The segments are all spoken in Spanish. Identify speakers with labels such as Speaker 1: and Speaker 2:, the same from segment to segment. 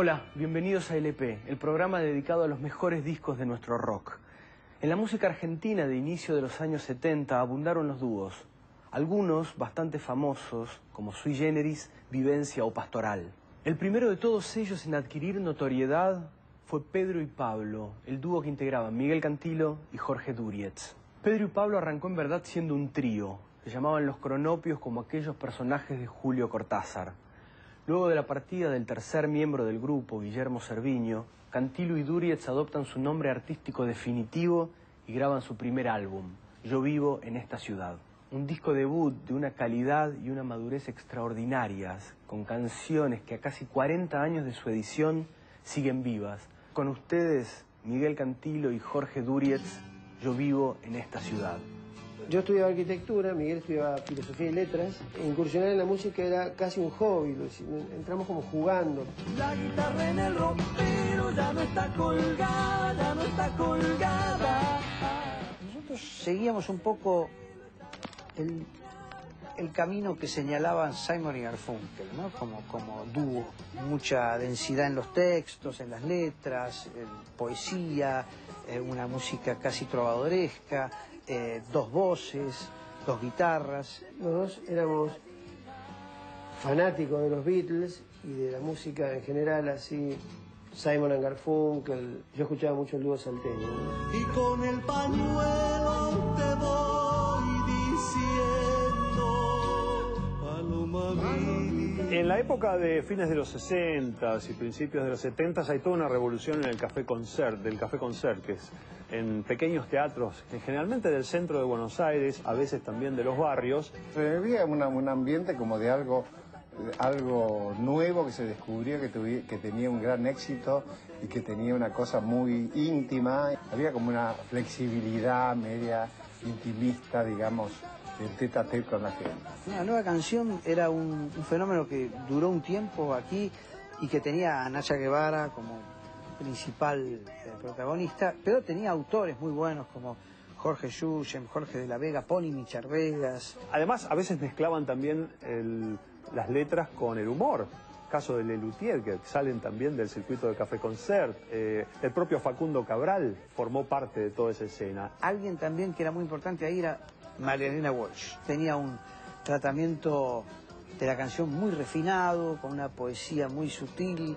Speaker 1: Hola, bienvenidos a LP, el programa dedicado a los mejores discos de nuestro rock. En la música argentina de inicio de los años 70 abundaron los dúos. Algunos bastante famosos, como Sui Generis, Vivencia o Pastoral. El primero de todos ellos en adquirir notoriedad fue Pedro y Pablo, el dúo que integraban Miguel Cantilo y Jorge Durietz. Pedro y Pablo arrancó en verdad siendo un trío. Se llamaban los cronopios como aquellos personajes de Julio Cortázar. Luego de la partida del tercer miembro del grupo, Guillermo Cerviño, Cantilo y Durietz adoptan su nombre artístico definitivo y graban su primer álbum, Yo vivo en esta ciudad. Un disco debut de una calidad y una madurez extraordinarias, con canciones que a casi 40 años de su edición siguen vivas. Con ustedes, Miguel Cantilo y Jorge Durietz, Yo vivo en esta ciudad.
Speaker 2: Yo estudiaba arquitectura, Miguel estudiaba filosofía y letras. Incursionar en la música era casi un hobby, entramos como jugando.
Speaker 3: La guitarra en el ropero ya no está colgada, ya no está colgada.
Speaker 4: Nosotros seguíamos un poco el camino que señalaban Simon y Garfunkel, ¿no? Como dúo. Mucha densidad en los textos, en las letras, poesía, una música casi trovadoresca, dos voces, dos guitarras.
Speaker 2: Los dos éramos fanáticos de los Beatles y de la música en general, así Simon and Garfunkel. Yo escuchaba mucho el dúo salteño, ¿no?
Speaker 3: Y con el pañuelo te voy diciendo, paloma mía.
Speaker 5: En la época de fines de los 60 y principios de los 70 hay toda una revolución en el Café Concert, del Café Concert, que es en pequeños teatros, generalmente del centro de Buenos Aires, a veces también de los barrios.
Speaker 6: Se vivía un ambiente como de algo nuevo que se descubrió, que tenía un gran éxito y que tenía una cosa muy íntima. Había como una flexibilidad media intimista, digamos, del tete a tete con la gente.
Speaker 4: Una nueva canción era un fenómeno que duró un tiempo aquí y que tenía a Nacha Guevara como principal protagonista, pero tenía autores muy buenos como Jorge Yuyen, Jorge de la Vega, Pony Micharvegas.
Speaker 5: Además, a veces mezclaban también las letras con el humor. Caso de Lelutier, que salen también del circuito de Café Concert. El propio Facundo Cabral formó parte de toda esa escena.
Speaker 4: Alguien también que era muy importante ahí era María Elena Walsh. Tenía un tratamiento de la canción muy refinado, con una poesía muy sutil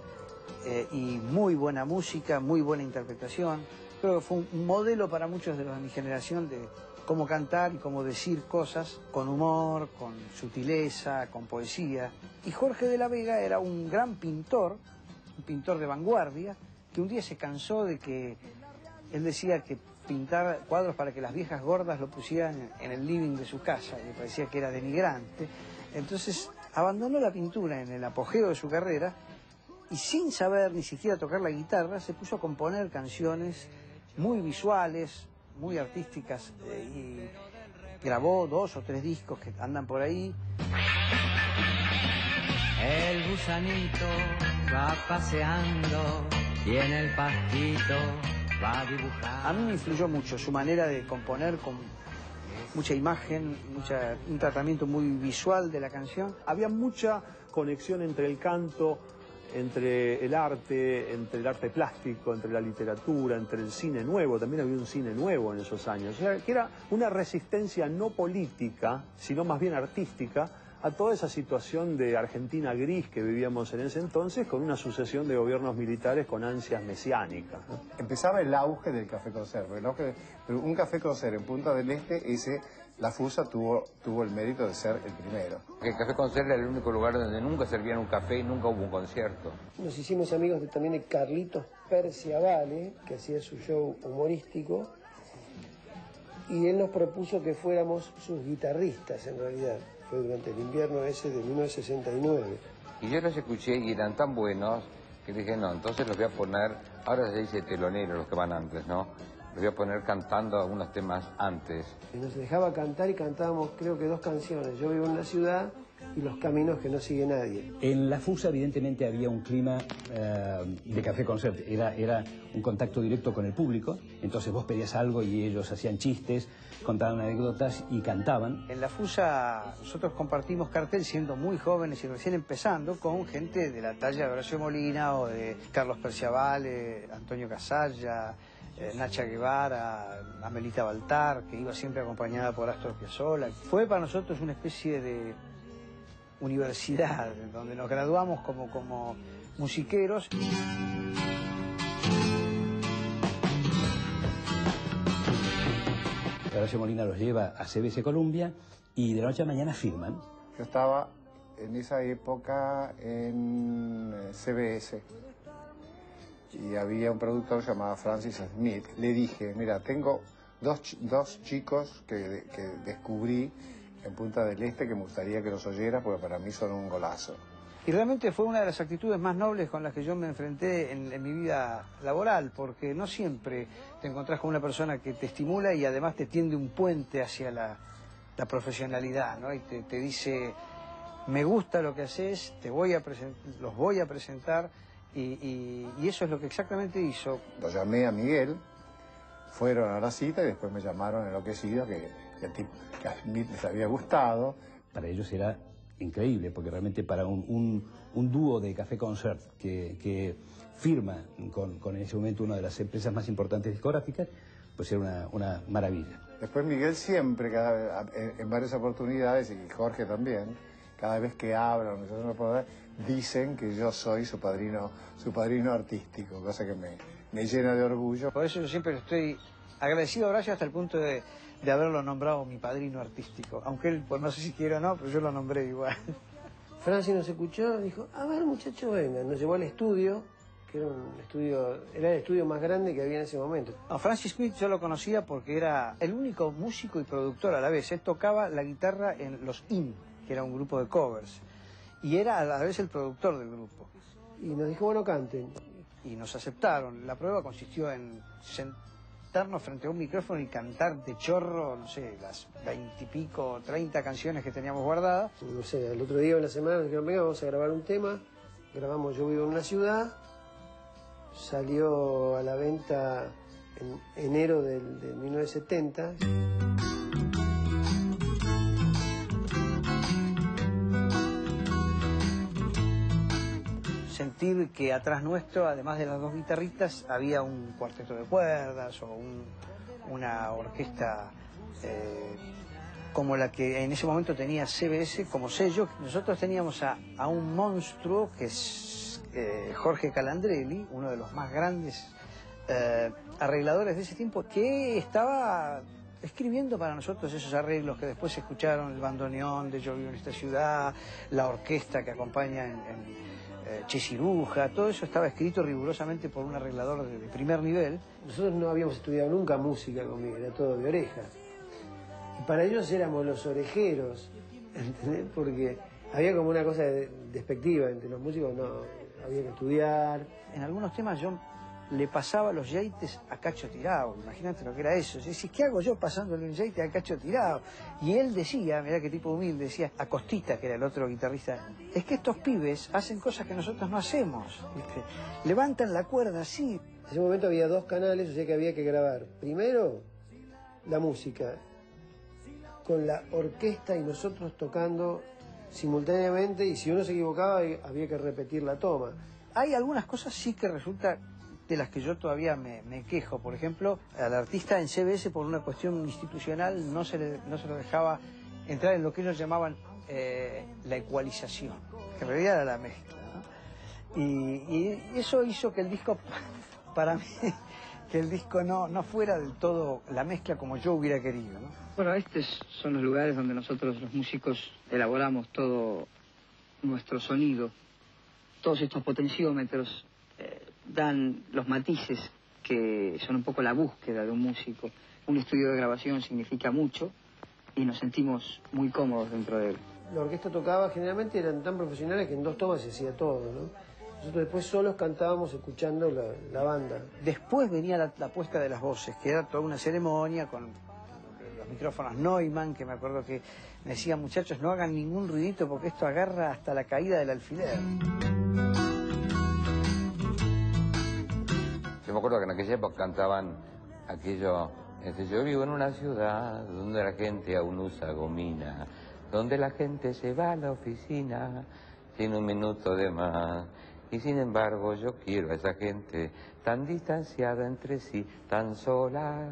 Speaker 4: y muy buena música, muy buena interpretación. Creo que fue un modelo para muchos de los de mi generación de cómo cantar y cómo decir cosas con humor, con sutileza, con poesía. Y Jorge de la Vega era un gran pintor, un pintor de vanguardia, que un día se cansó de que él decía que pintar cuadros para que las viejas gordas lo pusieran en el living de su casa, le parecía que era denigrante. Entonces abandonó la pintura en el apogeo de su carrera y sin saber ni siquiera tocar la guitarra se puso a componer canciones muy visuales, muy artísticas y grabó 2 o 3 discos que andan por ahí.
Speaker 7: El gusanito va paseando y en el pastito va dibujando.
Speaker 4: A mí me influyó mucho su manera de componer con mucha imagen, un tratamiento muy visual de la canción.
Speaker 5: Había mucha conexión entre el canto, entre el arte plástico, entre la literatura, entre el cine nuevo. También había un cine nuevo en esos años. O sea, que era una resistencia no política, sino más bien artística, a toda esa situación de Argentina gris que vivíamos en ese entonces, con una sucesión de gobiernos militares con ansias mesiánicas, ¿no?
Speaker 6: Empezaba el auge del Café Concert, pero un Café Concert en Punta del Este, la FUSA tuvo el mérito de ser el primero.
Speaker 8: El Café Concert era el único lugar donde nunca servían un café y nunca hubo un concierto.
Speaker 2: Nos hicimos amigos también de Carlitos Perciavale, que hacía su show humorístico, y él nos propuso que fuéramos sus guitarristas en realidad. Fue durante el invierno ese de 1969.
Speaker 8: Y yo los escuché y eran tan buenos que dije, no, entonces los voy a poner, ahora se dice telonero los que van antes, ¿no? Los voy a poner cantando algunos temas antes.
Speaker 2: Y nos dejaba cantar y cantábamos creo que 2 canciones. Yo vivo en la ciudad y los caminos que no sigue nadie.
Speaker 9: En la FUSA evidentemente había un clima de café concert, era un contacto directo con el público, entonces vos pedías algo y ellos hacían chistes, contaban anécdotas y cantaban.
Speaker 4: En la FUSA nosotros compartimos cartel siendo muy jóvenes y recién empezando con gente de la talla de Horacio Molina o de Carlos Perciavale, Antonio Casalla, Nacha Guevara, Amelita Baltar, que iba siempre acompañada por Astor Piazzolla. Fue para nosotros una especie de universidad, donde nos graduamos como musiqueros.
Speaker 9: Horacio Molina los lleva a CBS Columbia y de la noche a la mañana firman.
Speaker 6: Yo estaba en esa época en CBS y había un productor llamado Francis Smith. Le dije, mira, tengo dos chicos que descubrí en Punta del Este que me gustaría que los oyeras porque para mí son un golazo.
Speaker 4: Y realmente fue una de las actitudes más nobles con las que yo me enfrenté en mi vida laboral, porque no siempre te encontrás con una persona que te estimula y además te tiende un puente hacia la profesionalidad, ¿no? Y te dice, me gusta lo que haces, los voy a presentar, y eso es lo que exactamente hizo.
Speaker 6: Lo llamé a Miguel, fueron a la cita y después me llamaron enloquecido que el tipo que a Smith les había gustado.
Speaker 9: Para ellos era increíble, porque realmente para un dúo de café concert que firma con en ese momento una de las empresas más importantes discográficas, pues era una maravilla.
Speaker 6: Después Miguel siempre, en varias oportunidades, y Jorge también, cada vez que hablan, dicen que yo soy su padrino artístico, cosa que me llena de orgullo.
Speaker 4: Por eso yo siempre estoy agradecido a Horacio hasta el punto de haberlo nombrado mi padrino artístico, aunque él, pues no sé si quiere o no, pero yo lo nombré igual.
Speaker 2: Francis nos escuchó, dijo, a ver muchachos, vengan, nos llevó al estudio, que era el estudio más grande que había en ese momento.
Speaker 4: No, Francis Smith yo lo conocía porque era el único músico y productor a la vez. Él tocaba la guitarra en los In, que era un grupo de covers, y era a la vez el productor del grupo.
Speaker 2: Y nos dijo, bueno, canten.
Speaker 4: Y nos aceptaron. La prueba consistió en sentarnos frente a un micrófono y cantar de chorro, no sé, las 20 y pico, 30 canciones que teníamos guardadas.
Speaker 2: No sé, el otro día de la semana nos dijeron, venga, vamos a grabar un tema. Grabamos Yo vivo en una ciudad. Salió a la venta en enero del 1970.
Speaker 4: Sentir que atrás nuestro, además de las dos guitarristas, había un cuarteto de cuerdas o una orquesta como la que en ese momento tenía CBS como sello. Nosotros teníamos a un monstruo que es Jorge Calandrelli, uno de los más grandes arregladores de ese tiempo, que estaba escribiendo para nosotros esos arreglos que después se escucharon, el bandoneón de Yo vivo en esta ciudad, la orquesta que acompaña en Che Ciruja, todo eso estaba escrito rigurosamente por un arreglador de primer nivel.
Speaker 2: Nosotros no habíamos estudiado nunca música conmigo, era todo de oreja. Y para ellos éramos los orejeros, ¿entendés? Porque había como una cosa despectiva entre los músicos, no había que estudiar.
Speaker 4: En algunos temas yo le pasaba los yaites a Cacho Tirao, imagínate lo que era eso. Yo decía, ¿qué hago yo pasándole un yaite a Cacho Tirao? Y él decía, mirá qué tipo humilde, decía a Costita, que era el otro guitarrista, es que estos pibes hacen cosas que nosotros no hacemos, ¿viste? Levantan la cuerda así.
Speaker 2: En ese momento había dos canales, o sea que había que grabar. Primero, la música, con la orquesta y nosotros tocando simultáneamente, y si uno se equivocaba había que repetir la toma.
Speaker 4: Hay algunas cosas sí que resulta de las que yo todavía me quejo. Por ejemplo, al artista en CBS por una cuestión institucional no se lo dejaba entrar en lo que ellos llamaban la ecualización, que en realidad era la mezcla, ¿no? Y eso hizo que el disco, para mí, que el disco no fuera del todo la mezcla como yo hubiera querido, ¿no?
Speaker 10: Bueno, estos son los lugares donde nosotros los músicos elaboramos todo nuestro sonido. Todos estos potenciómetros dan los matices que son un poco la búsqueda de un músico. Un estudio de grabación significa mucho y nos sentimos muy cómodos dentro de él.
Speaker 2: La orquesta tocaba, generalmente eran tan profesionales que en 2 tomas se hacía todo, ¿no? Nosotros después solos cantábamos escuchando la banda.
Speaker 4: Después venía la puesta de las voces, que era toda una ceremonia con los micrófonos Neumann, que me acuerdo que me decían, muchachos, no hagan ningún ruidito porque esto agarra hasta la caída del alfiler.
Speaker 8: Yo me acuerdo que en aquella época cantaban aquello, yo vivo en una ciudad donde la gente aún usa gomina, donde la gente se va a la oficina sin un minuto de más. Y sin embargo yo quiero a esa gente tan distanciada entre sí, tan sola,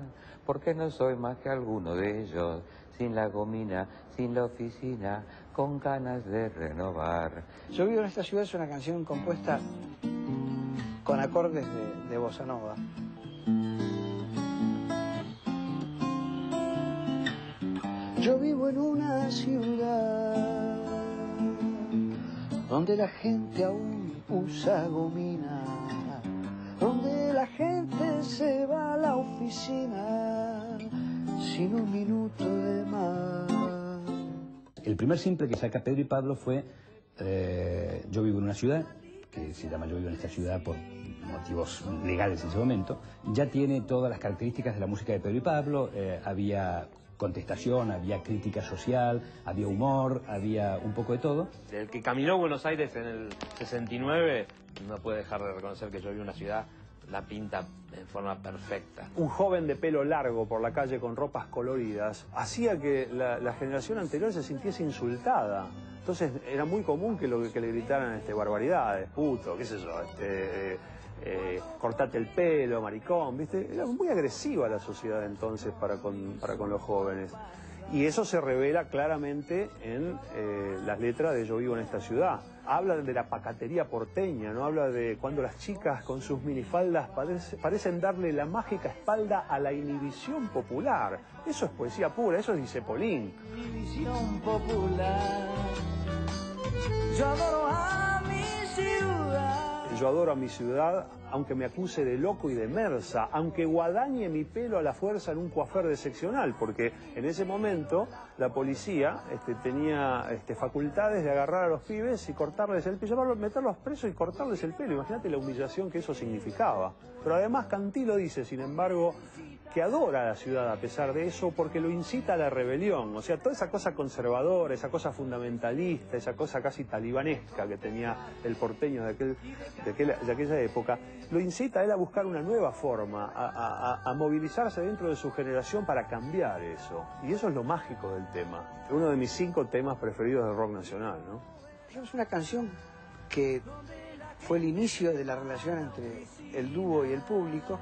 Speaker 8: porque no soy más que alguno de ellos, sin la gomina, sin la oficina, con ganas de renovar.
Speaker 4: Yo vivo en esta ciudad es una canción compuesta con acordes de bossa nova. Yo vivo en una ciudad donde la gente aún usa gomina, donde la gente se va a la oficina sin un minuto de más.
Speaker 9: El primer simple que saca Pedro y Pablo fue Yo vivo en una ciudad, que se llama Yo vivo en esta ciudad por motivos legales en ese momento. Ya tiene todas las características de la música de Pedro y Pablo, había contestación, había crítica social, había humor, había un poco de todo.
Speaker 11: El que caminó Buenos Aires en el 69 no puede dejar de reconocer que Yo vivo en una ciudad, la pinta en forma perfecta.
Speaker 5: Un joven de pelo largo por la calle con ropas coloridas hacía que la generación anterior se sintiese insultada. Entonces era muy común que le gritaran barbaridades, puto, qué sé yo, cortate el pelo, maricón, ¿viste? Era muy agresiva la sociedad entonces para con los jóvenes. Y eso se revela claramente en las letras de Yo vivo en esta ciudad. Habla de la pacatería porteña, ¿no? Habla de cuando las chicas con sus minifaldas parecen darle la mágica espalda a la inhibición popular. Eso es poesía pura, eso dice Polín.
Speaker 3: Inhibición popular. Yo adoro a mi ciudad.
Speaker 5: Yo adoro a mi ciudad, aunque me acuse de loco y de mersa, aunque guadañe mi pelo a la fuerza en un coafer de seccional, porque en ese momento la policía tenía facultades de agarrar a los pibes y cortarles el pelo, meterlos presos y cortarles el pelo. Imagínate la humillación que eso significaba. Pero además Cantilo dice, sin embargo, que adora a la ciudad a pesar de eso porque lo incita a la rebelión. O sea, toda esa cosa conservadora, esa cosa fundamentalista, esa cosa casi talibanesca que tenía el porteño de aquella época, lo incita a él a buscar una nueva forma, a movilizarse dentro de su generación para cambiar eso. Y eso es lo mágico del tema. Es uno de mis 5 temas preferidos del rock nacional, ¿no?
Speaker 4: Es una canción que fue el inicio de la relación entre el dúo y el público,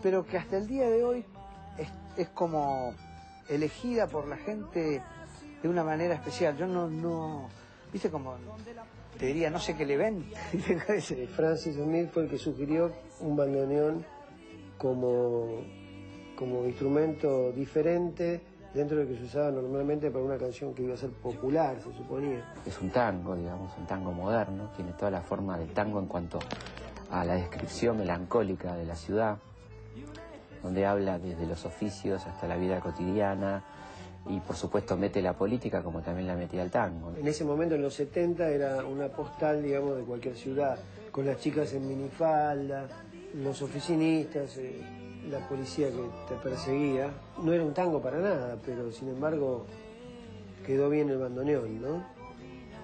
Speaker 4: pero que hasta el día de hoy es como elegida por la gente de una manera especial. Yo no viste como, te diría, no sé qué le ven.
Speaker 2: Francis O'Neill fue el que sugirió un bandoneón como instrumento diferente dentro de lo que se usaba normalmente para una canción que iba a ser popular, se suponía.
Speaker 12: Es un tango, digamos, un tango moderno, tiene toda la forma del tango en cuanto a la descripción melancólica de la ciudad, donde habla desde los oficios hasta la vida cotidiana y por supuesto mete la política como también la metía el tango.
Speaker 2: En ese momento, en los 70, era una postal, digamos, de cualquier ciudad, con las chicas en minifalda, los oficinistas, la policía que te perseguía. No era un tango para nada, pero sin embargo quedó bien el bandoneón, ¿no?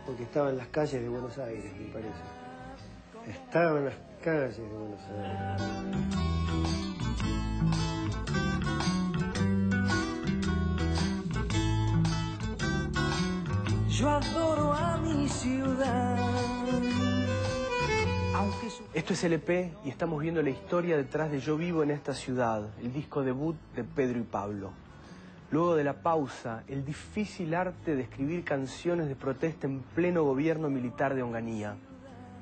Speaker 2: Porque estaba en las calles de Buenos Aires, me parece. Estaba en las calles de Buenos Aires.
Speaker 3: Yo adoro a mi ciudad.
Speaker 1: Esto es LP y estamos viendo la historia detrás de Yo vivo en esta ciudad, el disco debut de Pedro y Pablo. Luego de la pausa, el difícil arte de escribir canciones de protesta en pleno gobierno militar de Onganía,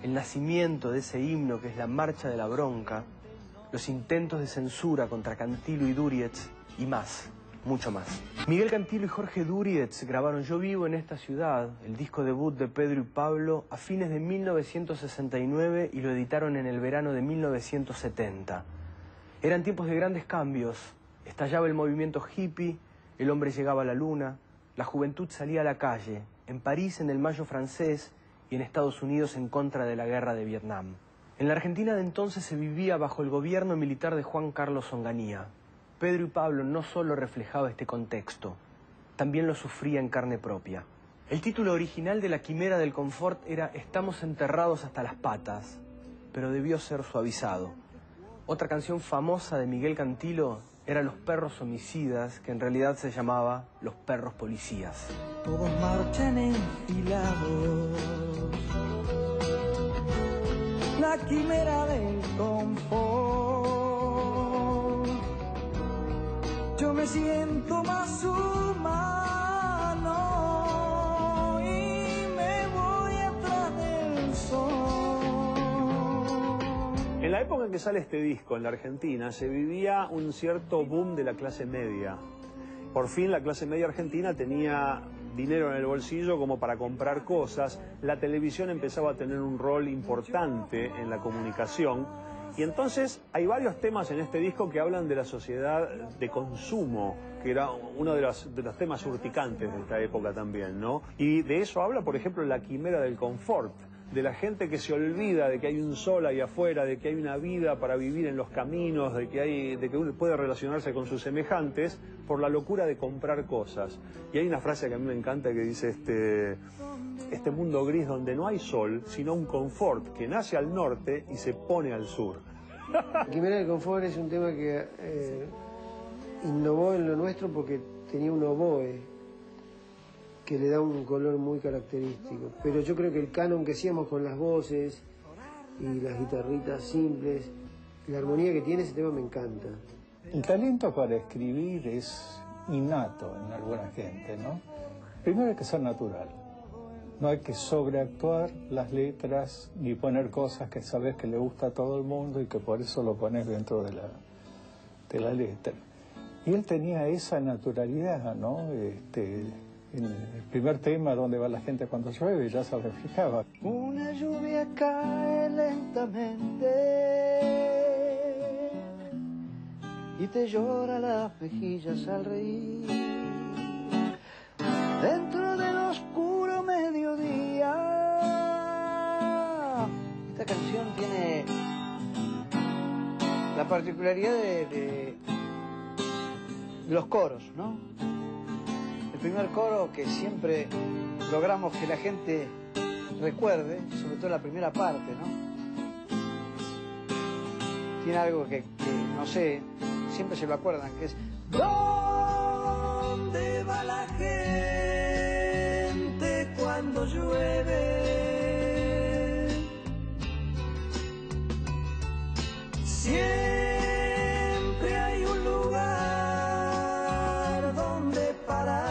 Speaker 1: el nacimiento de ese himno que es la Marcha de la Bronca, los intentos de censura contra Cantilo y Durietz y más. Mucho más. Miguel Cantilo y Jorge Durietz grabaron Yo vivo en esta ciudad, el disco debut de Pedro y Pablo, a fines de 1969 y lo editaron en el verano de 1970. Eran tiempos de grandes cambios. Estallaba el movimiento hippie, el hombre llegaba a la luna, la juventud salía a la calle, en París en el Mayo francés y en Estados Unidos en contra de la guerra de Vietnam. En la Argentina de entonces se vivía bajo el gobierno militar de Juan Carlos Onganía. Pedro y Pablo no solo reflejaba este contexto, también lo sufría en carne propia. El título original de La Quimera del Confort era Estamos enterrados hasta las patas, pero debió ser suavizado. Otra canción famosa de Miguel Cantilo era Los perros homicidas, que en realidad se llamaba Los perros policías.
Speaker 3: Todos marchan enfilados, la quimera del confort. Yo me siento más humano y me voy atrás del sol.
Speaker 5: En la época en que sale este disco en la Argentina se vivía un cierto boom de la clase media. Por fin la clase media argentina tenía dinero en el bolsillo como para comprar cosas. La televisión empezaba a tener un rol importante en la comunicación. Y entonces hay varios temas en este disco que hablan de la sociedad de consumo, que era uno de los temas urticantes de esta época también, ¿no? Y de eso habla, por ejemplo, La Quimera del Confort, de la gente que se olvida de que hay un sol ahí afuera, de que hay una vida para vivir en los caminos, de que uno puede relacionarse con sus semejantes por la locura de comprar cosas. Y hay una frase que a mí me encanta que dice este mundo gris donde no hay sol, sino un confort que nace al norte y se pone al sur.
Speaker 2: La Quimera del Confort es un tema que innovó en lo nuestro porque tenía un oboe que le da un color muy característico. Pero yo creo que el canon que hacíamos con las voces y las guitarritas simples, la armonía que tiene ese tema me encanta.
Speaker 13: El talento para escribir es innato en alguna gente, ¿no? Primero hay que ser natural. No hay que sobreactuar las letras ni poner cosas que sabes que le gusta a todo el mundo y que por eso lo pones dentro de la letra. Y él tenía esa naturalidad, ¿no? En el primer tema, Donde va la gente cuando llueve, ya se reflejaba.
Speaker 4: Una lluvia cae lentamente y te llora las mejillas al reír. Dentro del oscuro mediodía. Esta canción tiene la particularidad de los coros, ¿no? El primer coro que siempre logramos que la gente recuerde, sobre todo la primera parte, ¿no? Tiene algo que no sé, siempre se lo acuerdan, que es
Speaker 3: ¿dónde va la gente cuando llueve? Siempre hay un lugar donde parar.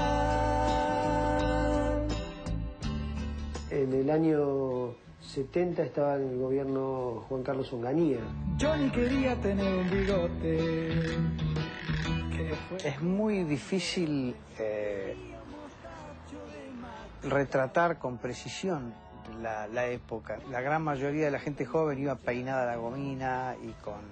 Speaker 2: En el año 70 estaba en el gobierno Juan Carlos Onganía.
Speaker 3: Yo ni quería tener un bigote.
Speaker 4: Es muy difícil retratar con precisión la época. La gran mayoría de la gente joven iba peinada a la gomina y con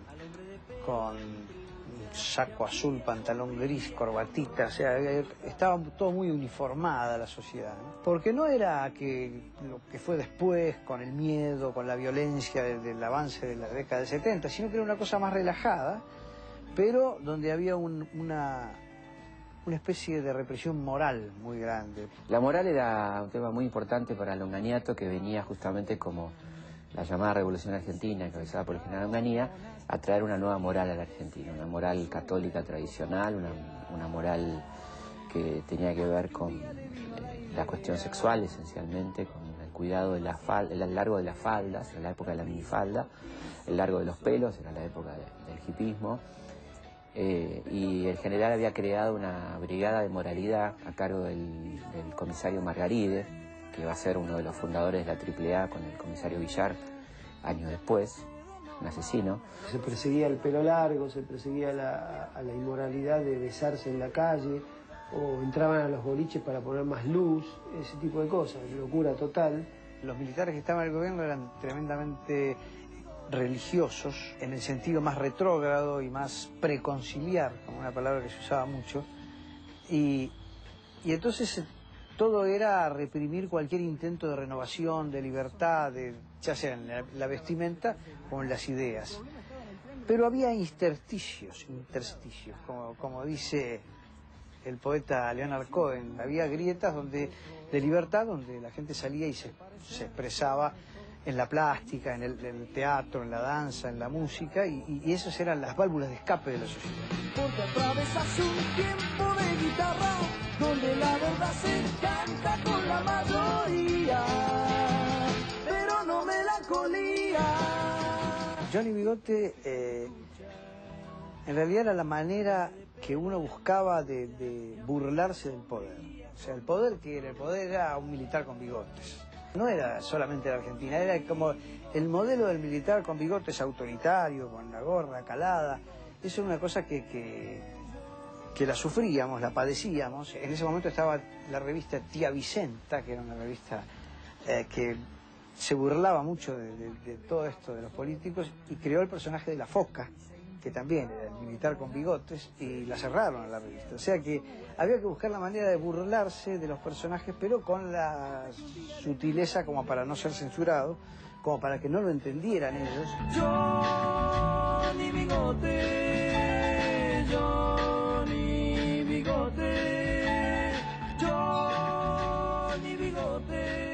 Speaker 4: saco azul, pantalón gris, corbatita, o sea, estaba todo muy uniformada la sociedad, ¿no? Porque no era que lo que fue después, con el miedo, con la violencia del avance de la década del 70, sino que era una cosa más relajada, pero donde había una especie de represión moral muy grande.
Speaker 12: La moral era un tema muy importante para Longaniato, que venía justamente como la llamada Revolución Argentina, encabezada por el general Onganía, a traer una nueva moral a la Argentina, una moral católica tradicional, una moral que tenía que ver con la cuestión sexual esencialmente, con el cuidado de la falda, el largo de las faldas, era la época de la minifalda, el largo de los pelos, era la época del hipismo, y el general había creado una brigada de moralidad a cargo del comisario Margaride, que va a ser uno de los fundadores de la AAA con el comisario Villar, años después, un asesino.
Speaker 2: Se perseguía el pelo largo, se perseguía a la inmoralidad de besarse en la calle, o entraban a los boliches para poner más luz, ese tipo de cosas, locura total.
Speaker 4: Los militares que estaban en el gobierno eran tremendamente religiosos, en el sentido más retrógrado y más preconciliar, como una palabra que se usaba mucho, y entonces todo era reprimir cualquier intento de renovación, de libertad, ya sea en la vestimenta o en las ideas. Pero había intersticios, como dice el poeta Leonard Cohen, había grietas de libertad donde la gente salía y se expresaba en la plástica, en el teatro, en la danza, en la música, y esas eran las válvulas de escape de la sociedad.
Speaker 3: Porque atravesas un tiempo de guitarra donde la verdad se canta con la mayoría, pero no melancolía.
Speaker 4: Johnny Bigote en realidad era la manera que uno buscaba de burlarse del poder. O sea, el poder que era, el poder era un militar con bigotes. No era solamente la Argentina, era como el modelo del militar con bigotes autoritario, con la gorra calada. Eso era una cosa que la sufríamos, la padecíamos. En ese momento estaba la revista Tía Vicenta, que era una revista que se burlaba mucho de todo esto de los políticos, y creó el personaje de la Foca, que también era el militar con bigotes, y la cerraron a la revista. O sea que había que buscar la manera de burlarse de los personajes, pero con la sutileza como para no ser censurado, como para que no lo entendieran ellos.
Speaker 3: Johnny Bigote, Johnny Bigote, Johnny Bigote,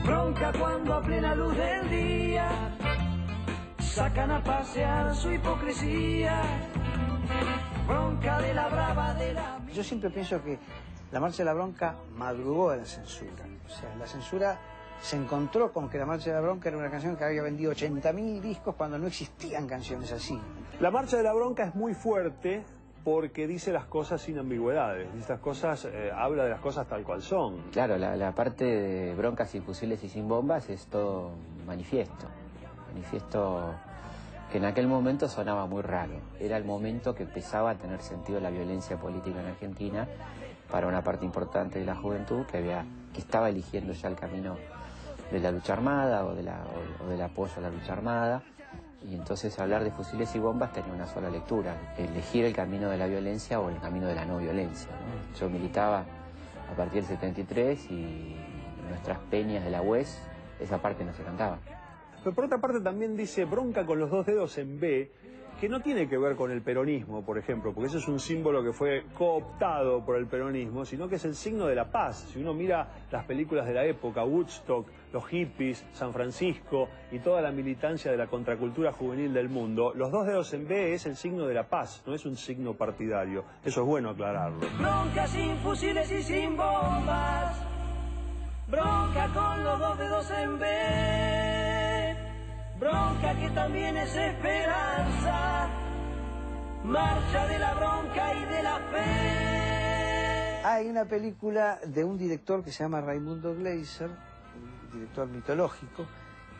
Speaker 3: bronca cuando a plena luz del día sacan a pasear su hipocresía, bronca de la brava de la...
Speaker 4: Yo siempre pienso que la Marcha de la Bronca madrugó a la censura. O sea, la censura se encontró con que la Marcha de la Bronca era una canción que había vendido 80.000 discos cuando no existían canciones así.
Speaker 5: La Marcha de la Bronca es muy fuerte porque dice las cosas sin ambigüedades, dice las cosas, habla de las cosas tal cual son.
Speaker 12: Claro, la parte de broncas sin fusiles y sin bombas es todo manifiesto que en aquel momento sonaba muy raro. Era el momento que empezaba a tener sentido la violencia política en Argentina para una parte importante de la juventud que estaba eligiendo ya el camino de la lucha armada o del apoyo a la lucha armada, y entonces hablar de fusiles y bombas tenía una sola lectura: elegir el camino de la violencia o el camino de la no violencia, ¿no? Yo militaba a partir del 73 y nuestras peñas de la UES, esa parte no se cantaba.
Speaker 5: Pero por otra parte también dice bronca con los dos dedos en B, que no tiene que ver con el peronismo, por ejemplo, porque eso es un símbolo que fue cooptado por el peronismo, sino que es el signo de la paz. Si uno mira las películas de la época, Woodstock, los hippies, San Francisco y toda la militancia de la contracultura juvenil del mundo, los dos dedos en B es el signo de la paz, no es un signo partidario. Eso es bueno aclararlo.
Speaker 3: Bronca sin fusiles y sin bombas, bronca con los dos dedos en B, bronca que también es esperanza, marcha de la bronca y de la fe.
Speaker 4: Hay una película de un director que se llama Raimundo Gleiser, un director mitológico,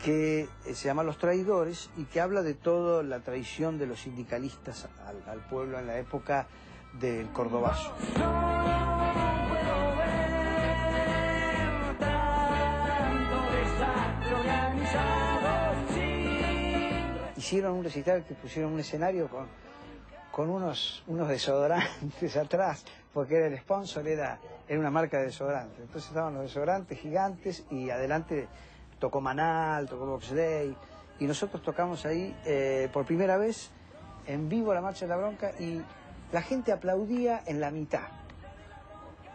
Speaker 4: que se llama Los Traidores, y que habla de toda la traición de los sindicalistas al pueblo en la época del Cordobazo. Hicieron un recital que pusieron un escenario con unos desodorantes atrás, porque era el sponsor, era una marca de desodorantes. Entonces estaban los desodorantes gigantes y adelante tocó Manal, tocó Box Day, y nosotros tocamos ahí por primera vez en vivo la Marcha de la Bronca, y la gente aplaudía en la mitad,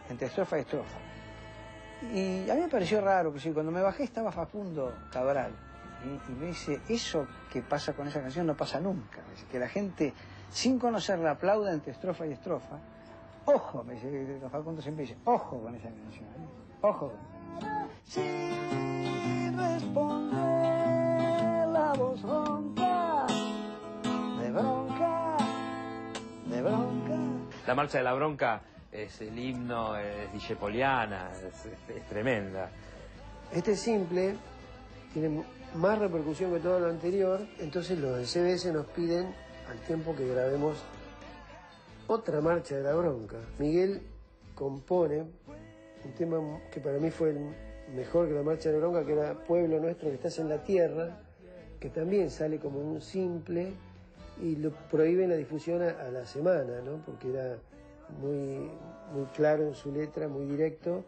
Speaker 4: entre estrofa y estrofa. Y a mí me pareció raro, que cuando me bajé estaba Facundo Cabral, y me dice, eso que pasa con esa canción no pasa nunca. Me dice, que la gente, sin conocerla, aplauda entre estrofa y estrofa. Ojo, me dice, Facundo siempre dice, ojo con esa canción, ojo.
Speaker 3: Si responde la voz ronca, de bronca, de bronca.
Speaker 11: La Marcha de la Bronca es el himno, es discepoliana, es tremenda.
Speaker 2: Este simple tiene más repercusión que todo lo anterior, entonces los de CBS nos piden al tiempo que grabemos otra Marcha de la Bronca. Miguel compone un tema que para mí fue el mejor que la Marcha de la Bronca, que era Pueblo Nuestro que estás en la tierra, que también sale como un simple y lo prohíben la difusión a la semana, ¿no? Porque era muy claro en su letra, muy directo,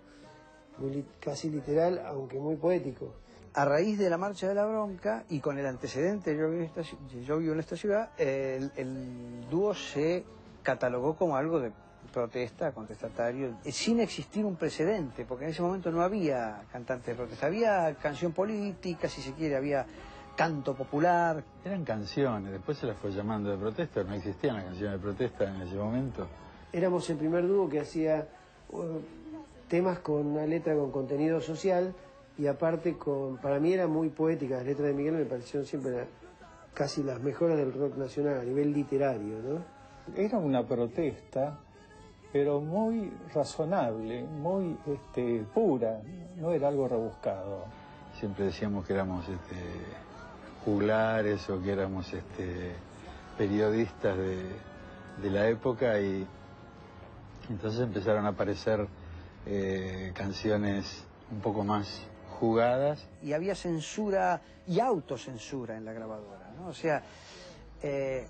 Speaker 2: casi literal, aunque muy poético.
Speaker 4: a raíz de la Marcha de la Bronca y con el antecedente de Yo vivo en esta ciudad, el dúo se catalogó como algo de protesta, contestatario, sin existir un precedente, porque en ese momento no había cantantes de protesta, había canción política, si se quiere, había canto popular.
Speaker 14: Eran canciones, después se las fue llamando de protesta, no existían las canciones de protesta en ese momento.
Speaker 2: Éramos el primer dúo que hacía temas con una letra con contenido social y aparte para mí eran muy poéticas. Las letras de Miguel me parecieron siempre casi las mejores del rock nacional a nivel literario, ¿no?
Speaker 13: Era una protesta, pero muy razonable, muy pura, no era algo rebuscado.
Speaker 14: Siempre decíamos que éramos juglares o que éramos periodistas de la época, y entonces empezaron a aparecer canciones un poco más jugadas.
Speaker 4: Y había censura y autocensura en la grabadora, ¿no? O sea,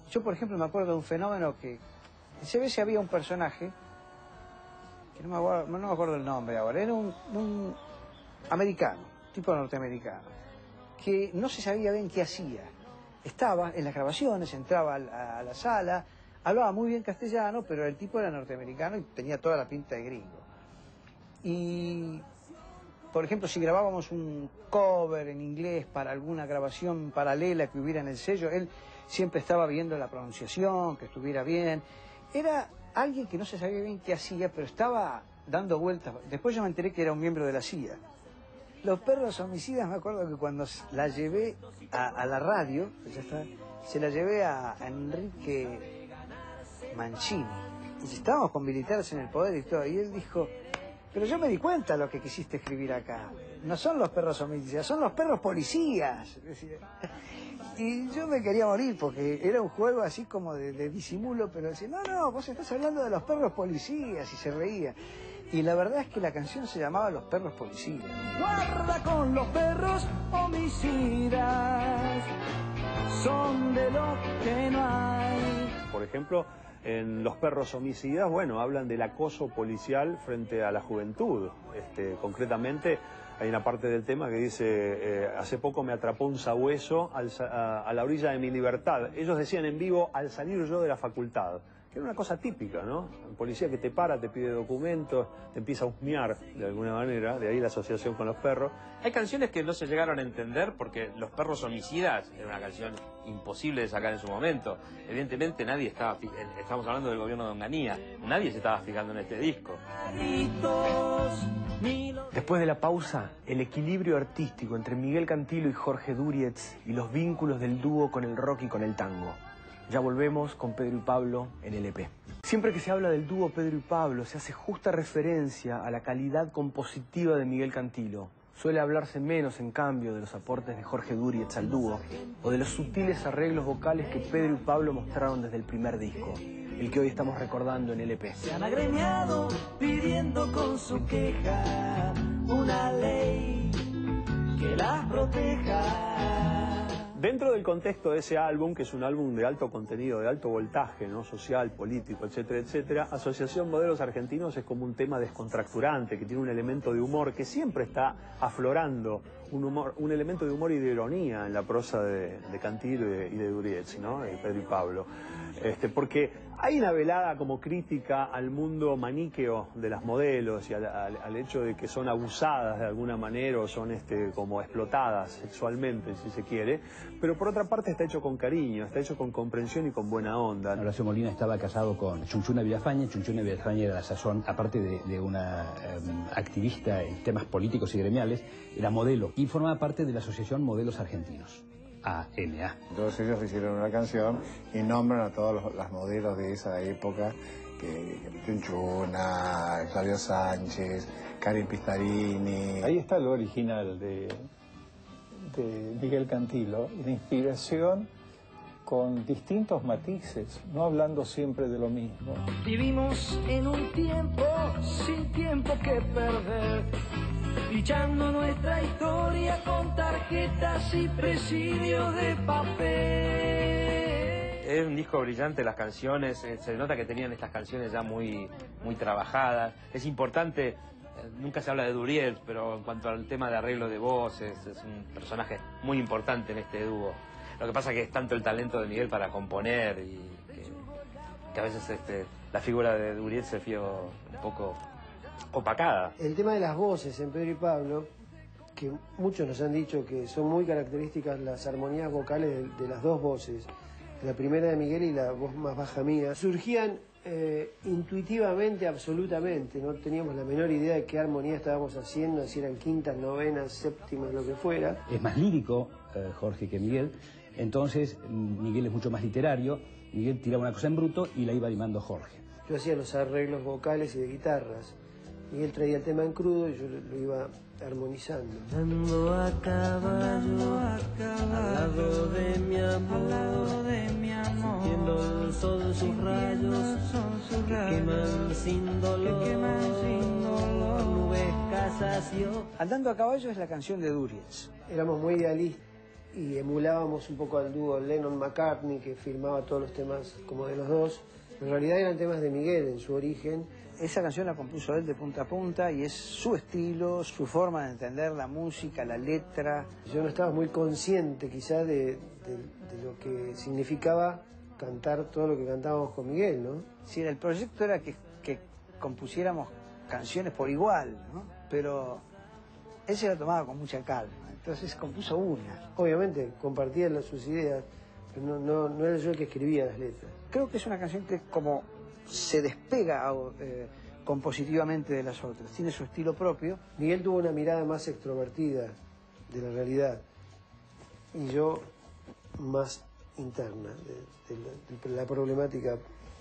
Speaker 4: yo por ejemplo me acuerdo de un fenómeno que se ve si había un personaje, que no me acuerdo el nombre ahora, era un americano, tipo norteamericano, que no se sabía bien qué hacía. Estaba en las grabaciones, entraba a la sala, hablaba muy bien castellano, pero el tipo era norteamericano y tenía toda la pinta de gringo. Y, por ejemplo, si grabábamos un cover en inglés para alguna grabación paralela que hubiera en el sello, él siempre estaba viendo la pronunciación, que estuviera bien. Era alguien que no se sabía bien qué hacía, pero estaba dando vueltas. Después yo me enteré que era un miembro de la CIA. Los Perros Homicidas, me acuerdo que cuando la llevé a la radio, se la llevé a Enrique Mancini. Y estábamos con militares en el poder y todo, y él dijo: pero yo me di cuenta de lo que quisiste escribir acá. No son los perros homicidas, son los perros policías. Y yo me quería morir porque era un juego así como de disimulo, pero decía, no, vos estás hablando de los perros policías, y se reía. Y la verdad es que la canción se llamaba Los Perros Policías.
Speaker 3: Guarda con los perros homicidas, son de los que no hay.
Speaker 5: Por ejemplo, en Los Perros Homicidas, bueno, hablan del acoso policial frente a la juventud. Concretamente, hay una parte del tema que dice, hace poco me atrapó un sabueso a la orilla de mi libertad. Ellos decían en vivo, al salir yo de la facultad. Que era una cosa típica, ¿no? Un policía que te para, te pide documentos, te empieza a husmear de alguna manera, de ahí la asociación con los perros.
Speaker 11: Hay canciones que no se llegaron a entender porque Los Perros Homicidas era una canción imposible de sacar en su momento. Evidentemente nadie estaba, estamos hablando del gobierno de Onganía, nadie se estaba fijando en este disco.
Speaker 1: Después de la pausa, el equilibrio artístico entre Miguel Cantilo y Jorge Durietz y los vínculos del dúo con el rock y con el tango. Ya volvemos con Pedro y Pablo en el EP. Siempre que se habla del dúo Pedro y Pablo, se hace justa referencia a la calidad compositiva de Miguel Cantilo. Suele hablarse menos, en cambio, de los aportes de Jorge Durietz al dúo, o de los sutiles arreglos vocales que Pedro y Pablo mostraron desde el primer disco, el que hoy estamos recordando en el EP.
Speaker 3: Se han agremiado pidiendo con su queja una ley que las proteja.
Speaker 5: Dentro del contexto de ese álbum, que es un álbum de alto contenido, de alto voltaje, ¿no? Social, político, etcétera, etcétera, Asociación Modelos Argentinos es como un tema descontracturante, que tiene un elemento de humor, que siempre está aflorando un elemento de humor y de ironía en la prosa de Cantilo y de Durietz, ¿no? De Pedro y Pablo. Porque hay una velada como crítica al mundo maniqueo de las modelos y al hecho de que son abusadas de alguna manera o son como explotadas sexualmente, si se quiere, pero por otra parte está hecho con cariño, está hecho con comprensión y con buena onda.
Speaker 9: Horacio Molina estaba casado con Chunchuna Villafañe. Chunchuna Villafañe era la sazón, aparte de una activista en temas políticos y gremiales, era modelo y formaba parte de la Asociación Modelos Argentinos. AMA.
Speaker 6: Todos ellos hicieron una canción y nombran a todos las modelos de esa época, Chunchuna, Claudio Sánchez, Karin Pistarini.
Speaker 13: Ahí está lo original de Miguel Cantilo, la inspiración con distintos matices, no hablando siempre de lo mismo.
Speaker 3: Vivimos en un tiempo sin tiempo que perder, fichando nuestra historia con tarjetas y presidios de papel.
Speaker 11: Es un disco brillante, las canciones, se nota que tenían estas canciones ya muy trabajadas. Es importante nunca se habla de Duriez, pero en cuanto al tema de arreglo de voces, es un personaje muy importante en este dúo. Lo que pasa es que es tanto el talento de Miguel para componer y que a veces la figura de Duriez se vio un poco opacada.
Speaker 2: El tema de las voces en Pedro y Pablo, que muchos nos han dicho que son muy características las armonías vocales de las dos voces, la primera de Miguel y la voz más baja mía, surgían intuitivamente, absolutamente. No teníamos la menor idea de qué armonía estábamos haciendo, si eran quintas, novenas, séptimas, lo que fuera.
Speaker 9: Es más lírico Jorge que Miguel, entonces Miguel es mucho más literario. Miguel tiraba una cosa en bruto y la iba animando Jorge.
Speaker 2: Yo hacía los arreglos vocales y de guitarras. Miguel traía el tema en crudo y yo lo iba armonizando.
Speaker 3: Ando a caballo, al lado de mi amor, sintiendo el sol sus rayos, que queman sin dolor, nubes casas yo.
Speaker 4: Andando a caballo es la canción de Duriez.
Speaker 2: Éramos muy idealistas y emulábamos un poco al dúo Lennon-McCartney, que filmaba todos los temas como de los dos. En realidad eran temas de Miguel en su origen.
Speaker 4: Esa canción la compuso él de punta a punta y es su estilo, su forma de entender la música, la letra.
Speaker 2: Yo no estaba muy consciente quizá de lo que significaba cantar todo lo que cantábamos con Miguel, ¿no?
Speaker 4: Sí, el proyecto era que compusiéramos canciones por igual, ¿no? Pero él se la tomaba con mucha calma, entonces compuso una.
Speaker 2: Obviamente compartía sus ideas, pero no era yo el que escribía las letras.
Speaker 4: Creo que es una canción que como se despega compositivamente de las otras, tiene su estilo propio.
Speaker 2: Miguel tuvo una mirada más extrovertida de la realidad y yo más interna de la problemática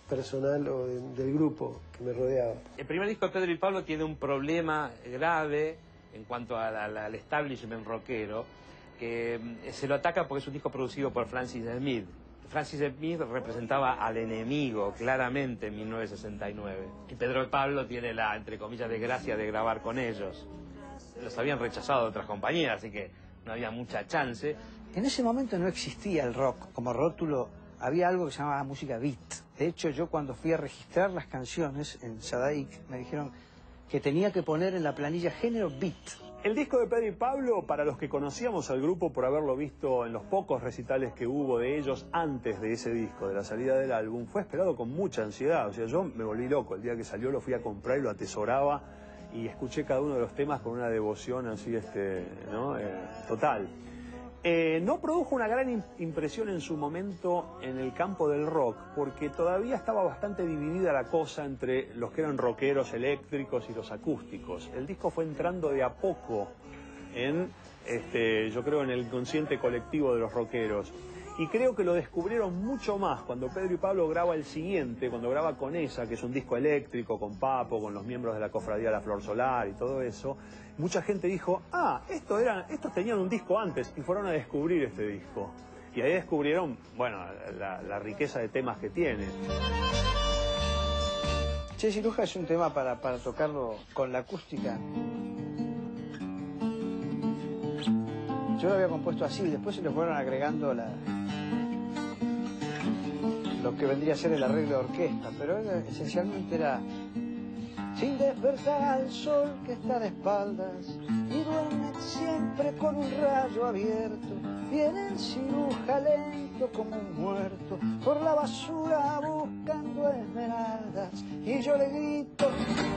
Speaker 2: personal o del grupo que me rodeaba.
Speaker 11: El primer disco de Pedro y Pablo tiene un problema grave en cuanto al establishment rockero, que se lo ataca porque es un disco producido por Francis Smith. Francis Smith representaba al enemigo claramente en 1969. Y Pedro y Pablo tiene la, entre comillas, desgracia de grabar con ellos. Los habían rechazado otras compañías, así que no había mucha chance.
Speaker 4: En ese momento no existía el rock como rótulo, había algo que se llamaba música beat. De hecho, yo cuando fui a registrar las canciones en Sadaic, me dijeron que tenía que poner en la planilla género beat.
Speaker 5: El disco de Pedro y Pablo, para los que conocíamos al grupo por haberlo visto en los pocos recitales que hubo de ellos antes de ese disco, de la salida del álbum, fue esperado con mucha ansiedad. O sea, yo me volví loco. El día que salió lo fui a comprar y lo atesoraba y escuché cada uno de los temas con una devoción así, total. No produjo una gran impresión en su momento en el campo del rock, porque todavía estaba bastante dividida la cosa entre los que eran rockeros eléctricos y los acústicos. El disco fue entrando de a poco en, yo creo, en el inconsciente colectivo de los rockeros. Y creo que lo descubrieron mucho más cuando Pedro y Pablo graba el siguiente, cuando graba con esa, que es un disco eléctrico, con Papo, con los miembros de la cofradía La Flor Solar y todo eso. Mucha gente dijo, estos tenían un disco antes, y fueron a descubrir este disco. Y ahí descubrieron, bueno, la riqueza de temas que tiene.
Speaker 4: Che Ciruja es un tema para tocarlo con la acústica. Yo lo había compuesto así, después se le fueron agregando lo que vendría a ser el arreglo de orquesta, pero esencialmente era: sin despertar al sol que está de espaldas y duerme siempre con un rayo abierto, viene el Ciruja lento como un muerto por la basura buscando esmeraldas, y yo le grito: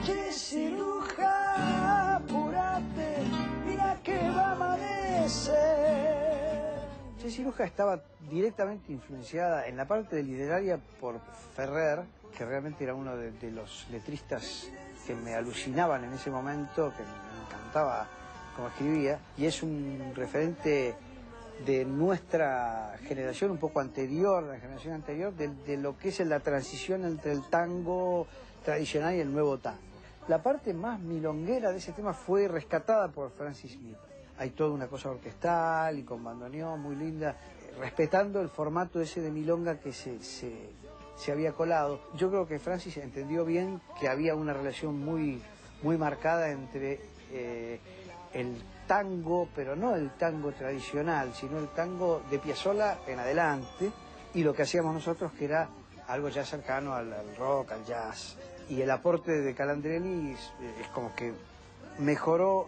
Speaker 4: che Ciruja, apúrate, mira que va a amanecer. Che Ciruja estaba directamente influenciada en la parte literaria por Ferrer, que realmente era uno de los letristas que me alucinaban en ese momento, que me encantaba cómo escribía, y es un referente de nuestra generación, un poco anterior, la generación anterior, de lo que es la transición entre el tango tradicional y el nuevo tango. La parte más milonguera de ese tema fue rescatada por Francis Smith. Hay toda una cosa orquestal y con bandoneón muy linda, respetando el formato ese de milonga que se había colado. Yo creo que Francis entendió bien que había una relación muy marcada entre el tango, pero no el tango tradicional, sino el tango de Piazzolla en adelante, y lo que hacíamos nosotros, que era algo ya cercano al rock, al jazz. Y el aporte de Calandrelli es como que mejoró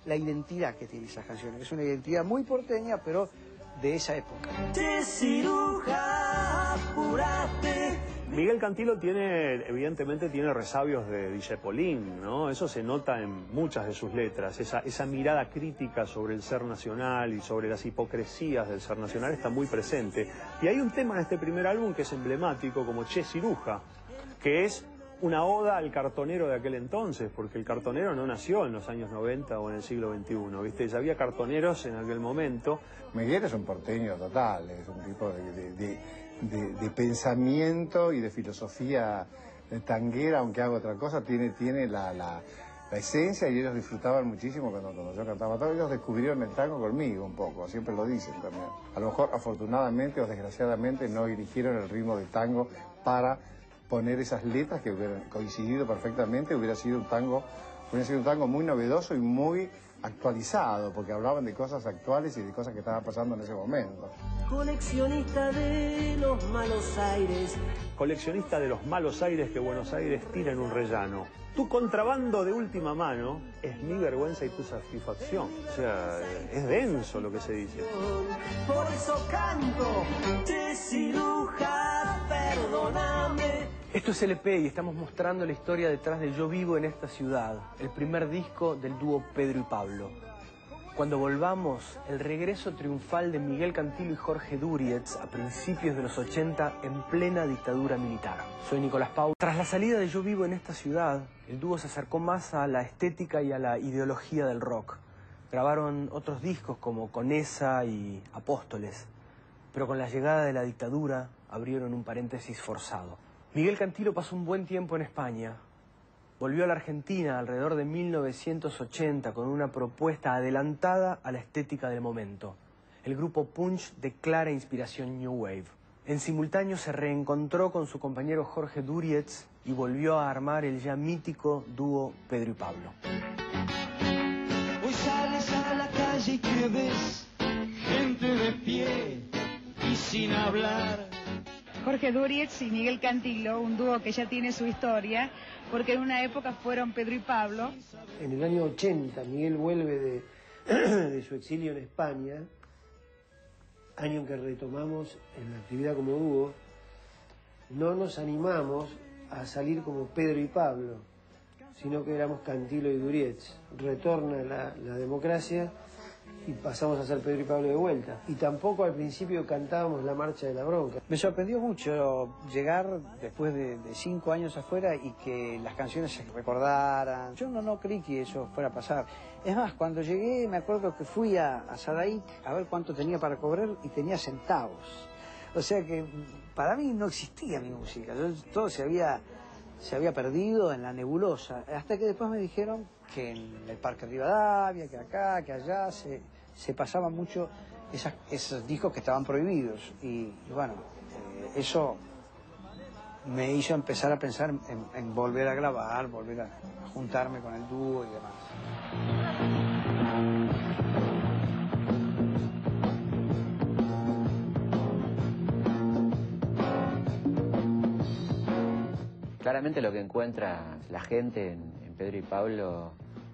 Speaker 4: la identidad que tiene esas canciones. Es una identidad muy porteña, pero de esa época.
Speaker 5: Miguel Cantilo evidentemente tiene resabios de Dijepolín, ¿no? Eso se nota en muchas de sus letras. Esa mirada crítica sobre el ser nacional y sobre las hipocresías del ser nacional está muy presente. Y hay un tema en este primer álbum que es emblemático, como Che Ciruja, que es una oda al cartonero de aquel entonces, porque el cartonero no nació en los años 90 o en el siglo XXI, ¿viste? Ya había cartoneros en aquel momento.
Speaker 6: Miguel es un porteño total, es un tipo de pensamiento y de filosofía tanguera, aunque haga otra cosa, tiene la esencia, y ellos disfrutaban muchísimo cuando yo cantaba tango. Ellos descubrieron el tango conmigo un poco, siempre lo dicen también. A lo mejor afortunadamente o desgraciadamente no dirigieron el ritmo de tango para poner esas letras que hubieran coincidido perfectamente. Hubiera sido un tango muy novedoso y muy actualizado, porque hablaban de cosas actuales y de cosas que estaban pasando en ese momento.
Speaker 3: Coleccionista de los malos aires.
Speaker 5: Coleccionista de los malos aires que Buenos Aires tira en un rellano. Tu contrabando de última mano es mi vergüenza y tu satisfacción. O sea, es denso lo que se dice.
Speaker 3: Por eso canto, Che Ciruja, perdóname.
Speaker 1: Esto es LP y estamos mostrando la historia detrás de Yo Vivo en esta Ciudad, el primer disco del dúo Pedro y Pablo. Cuando volvamos, el regreso triunfal de Miguel Cantilo y Jorge Durietz a principios de los 80 en plena dictadura militar. Soy Nicolás Pau. Tras la salida de Yo Vivo en esta Ciudad, el dúo se acercó más a la estética y a la ideología del rock. Grabaron otros discos como Conesa y Apóstoles, pero con la llegada de la dictadura abrieron un paréntesis forzado. Miguel Cantilo pasó un buen tiempo en España. Volvió a la Argentina alrededor de 1980 con una propuesta adelantada a la estética del momento. El grupo Punch de clara inspiración New Wave. En simultáneo se reencontró con su compañero Jorge Durietz y volvió a armar el ya mítico dúo Pedro y Pablo.
Speaker 3: Hoy sales a la calle y te ves gente de pie y sin hablar.
Speaker 15: Jorge Durietz y Miguel Cantilo, un dúo que ya tiene su historia, porque en una época fueron Pedro y Pablo.
Speaker 2: En el año 80 Miguel vuelve de su exilio en España, año en que retomamos en la actividad como dúo. No nos animamos a salir como Pedro y Pablo, sino que éramos Cantilo y Durietz. Retorna la democracia y pasamos a ser Pedro y Pablo de vuelta. Y tampoco al principio cantábamos la marcha de la bronca.
Speaker 4: Me sorprendió mucho llegar después de 5 años afuera y que las canciones se recordaran. Yo no creí que eso fuera a pasar. Es más, cuando llegué me acuerdo que fui a Sadaic a ver cuánto tenía para cobrar y tenía centavos. O sea que para mí no existía mi música. Todo se había perdido en la nebulosa. Hasta que después me dijeron que en el Parque Rivadavia, que acá, que allá, se pasaban mucho esos discos que estaban prohibidos. Y bueno, eso me hizo empezar a pensar en volver a grabar, volver a juntarme con el dúo y demás.
Speaker 12: Claramente lo que encuentra la gente en Pedro y Pablo,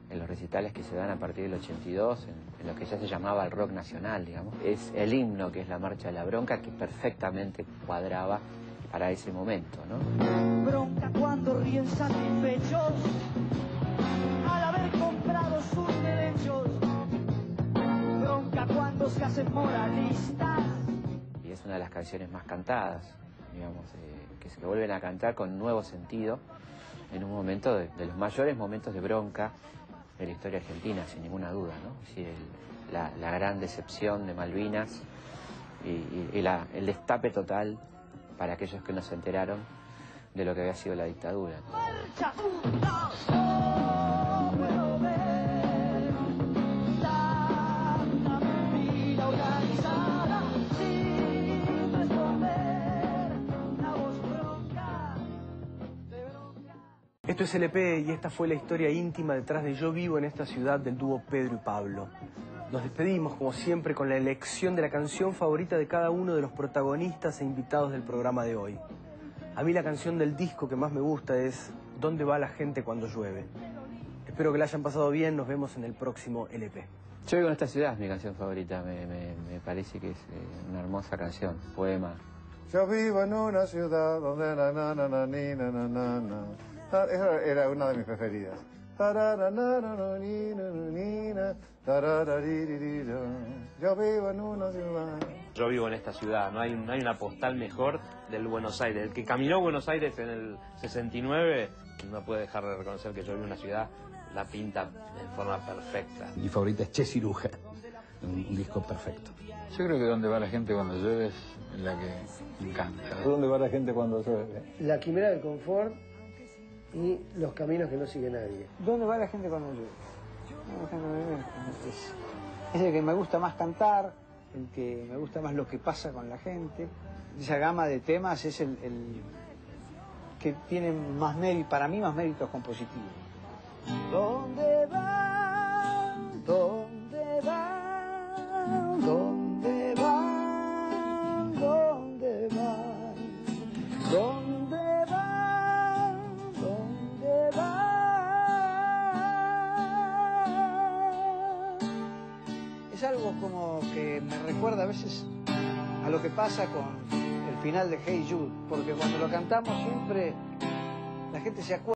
Speaker 12: en los recitales que se dan a partir del 82, en lo que ya se llamaba el rock nacional, digamos, es el himno que es la Marcha de la Bronca, que perfectamente cuadraba para ese momento, ¿no?
Speaker 3: Bronca cuando ríen satisfechos al haber comprado sus derechos. Bronca cuando se hacen moralistas.
Speaker 12: Y es una de las canciones más cantadas, digamos, que se vuelven a cantar con nuevo sentido en un momento de los mayores momentos de bronca de la historia argentina, sin ninguna duda, ¿no? Sí, la gran decepción de Malvinas y el destape total para aquellos que no se enteraron de lo que había sido la dictadura.
Speaker 3: Marcha, 1, 2, no puedo ver tanta mentira organizada sin responder la voz bronca de bronca.
Speaker 1: Esto es LP y esta fue la historia íntima detrás de Yo Vivo en esta Ciudad del dúo Pedro y Pablo. Nos despedimos, como siempre, con la elección de la canción favorita de cada uno de los protagonistas e invitados del programa de hoy. A mí la canción del disco que más me gusta es ¿Dónde va la gente cuando llueve? Espero que la hayan pasado bien, nos vemos en el próximo LP.
Speaker 12: Yo vivo en esta ciudad, es mi canción favorita, me parece que es una hermosa canción, poema.
Speaker 6: Yo vivo en una ciudad donde esa era una de mis preferidas. Yo vivo en una ciudad.
Speaker 11: Yo vivo en esta ciudad, no hay una postal mejor del Buenos Aires. El que caminó Buenos Aires en el 69 no puede dejar de reconocer que yo vivo en una ciudad, la pinta en forma perfecta.
Speaker 9: Mi favorita es Che Ciruja, un disco perfecto.
Speaker 14: Yo creo que Donde va la gente cuando llueve es la que me encanta.
Speaker 13: ¿Dónde va la gente cuando llueve?
Speaker 2: La quimera del confort y Los caminos que no sigue nadie.
Speaker 4: ¿Dónde va la gente cuando llueve? Es el que me gusta más cantar, el que me gusta más lo que pasa con la gente. Esa gama de temas es el que tiene más mérito, para mí más méritos compositivos.
Speaker 3: ¿Dónde van? ¿Dónde van? ¿Dónde van? ¿Dónde van? ¿Dónde van? ¿Dónde van?
Speaker 4: Es algo como que me recuerda a veces a lo que pasa con el final de Hey Jude, porque cuando lo cantamos siempre la gente se acuerda.